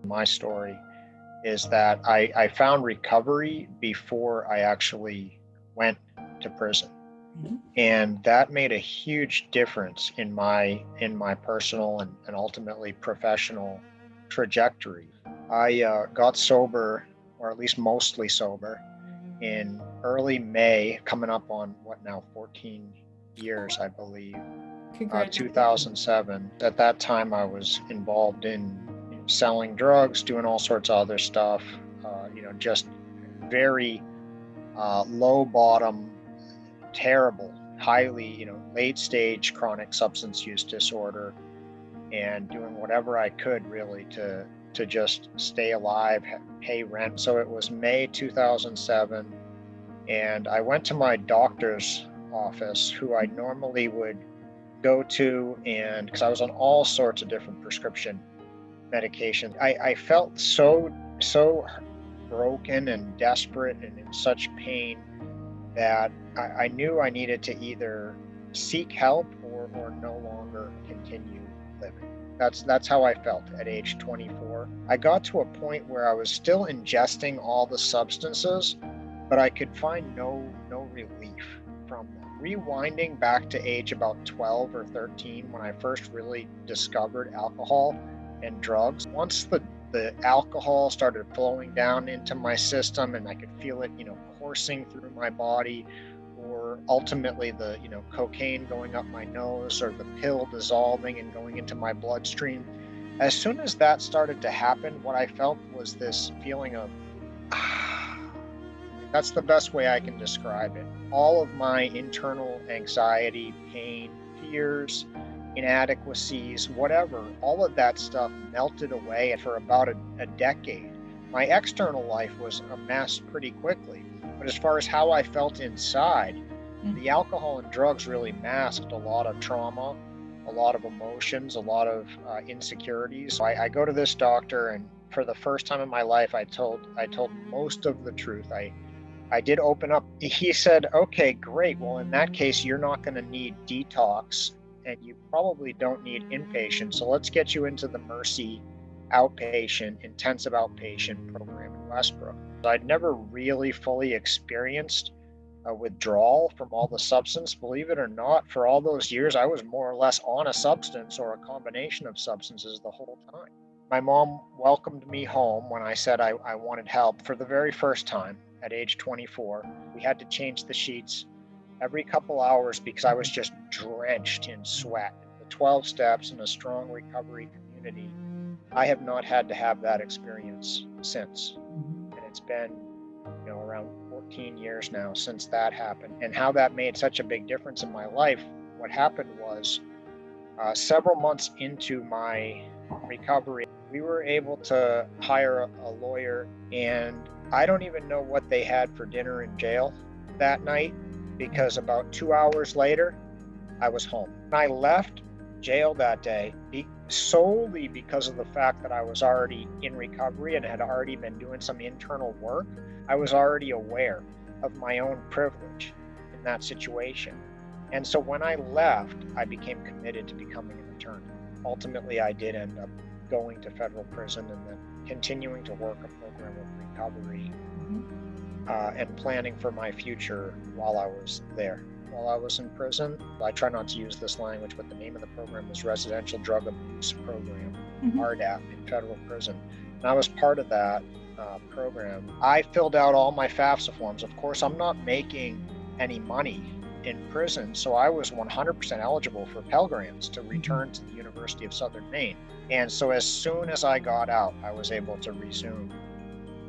My story is that I found recovery before I actually went to prison. Mhm. And that made a huge difference in my personal and ultimately professional trajectory. I got sober, or at least mostly sober, in early May, coming up on what now, 14 years, I believe, Congratulations. 2007. At that time, I was involved in selling drugs, doing all sorts of other stuff, just very low bottom, terrible, highly, late stage chronic substance use disorder, and doing whatever I could really to just stay alive, pay rent. So it was May 2007, and I went to my doctor's office, who I normally would go to, and because I was on all sorts of different prescription medication, I felt so broken and desperate and in such pain that I knew I needed to either seek help or no longer continue living. That's how I felt at age 24. I got to a point where I was still ingesting all the substances, but I could find no relief from them. Rewinding back to age about 12 or 13, when I first really discovered alcohol and drugs, once the alcohol started flowing down into my system and I could feel it, coursing through my body, or ultimately the, cocaine going up my nose, or the pill dissolving and going into my bloodstream. As soon as that started to happen, what I felt was this feeling of, that's the best way I can describe it. All of my internal anxiety, pain, fears, inadequacies, whatever, all of that stuff melted away. And for about a decade, my external life was a mess pretty quickly. But as far as how I felt inside, the alcohol and drugs really masked a lot of trauma, a lot of emotions, a lot of insecurities. So I go to this doctor, and for the first time in my life, I told most of the truth. I did open up. He said, okay, great. Well, in that case, you're not going to need detox, and you probably don't need inpatient. So let's get you into the Mercy outpatient, intensive outpatient program in Westbrook. I'd never really fully experienced a withdrawal from all the substance. Believe it or not, for all those years, I was more or less on a substance or a combination of substances the whole time. My mom welcomed me home when I said I wanted help for the very first time at age 24. We had to change the sheets every couple hours because I was just drenched in sweat. The 12 steps and a strong recovery community, I have not had to have that experience since. And it's been, around 14 years now since that happened. And how that made such a big difference in my life, what happened was several months into my recovery, we were able to hire a lawyer, and I don't even know what they had for dinner in jail that night, because about 2 hours later, I was home. I left jail that day solely because of the fact that I was already in recovery and had already been doing some internal work. I was already aware of my own privilege in that situation. And so when I left, I became committed to becoming an attorney. Ultimately, I did end up going to federal prison and then continuing to work a program of recovery and planning for my future while I was there. While I was in prison, I try not to use this language, but the name of the program is Residential Drug Abuse Program, RDAP, in federal prison. And I was part of that program. I filled out all my FAFSA forms. Of course, I'm not making any money in prison, so I was 100% eligible for Pell Grants to return to the University of Southern Maine. And so as soon as I got out, I was able to resume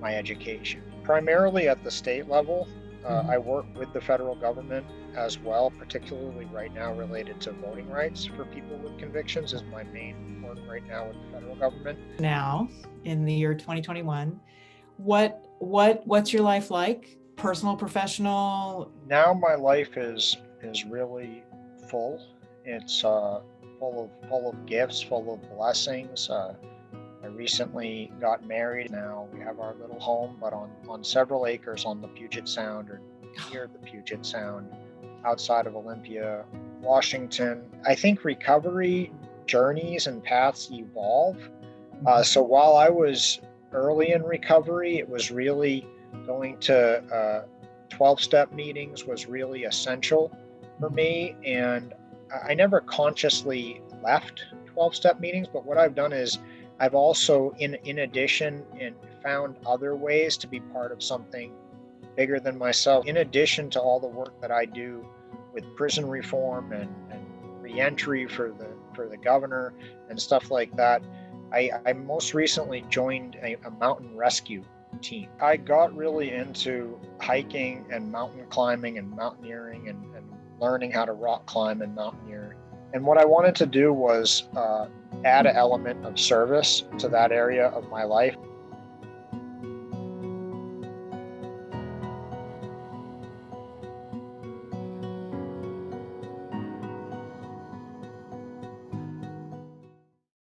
my education. Primarily at the state level, I work with the federal government as well, particularly right now related to voting rights for people with convictions is my main work right now with the federal government. Now, in the year 2021, what's your life like? Personal, professional? Now my life is really full. It's full of gifts, full of blessings. I recently got married. Now we have our little home, but on several acres on the Puget Sound, or near the Puget Sound, outside of Olympia, Washington. I think recovery journeys and paths evolve. So while I was early in recovery, it was really going to 12-step meetings was really essential for me. And I never consciously left 12-step meetings, but what I've done is I've also, in addition, and found other ways to be part of something bigger than myself. In addition to all the work that I do with prison reform and reentry for the governor and stuff like that, I most recently joined a mountain rescue team. I got really into hiking and mountain climbing and mountaineering and learning how to rock climb and mountaineer. And what I wanted to do was add an element of service to that area of my life.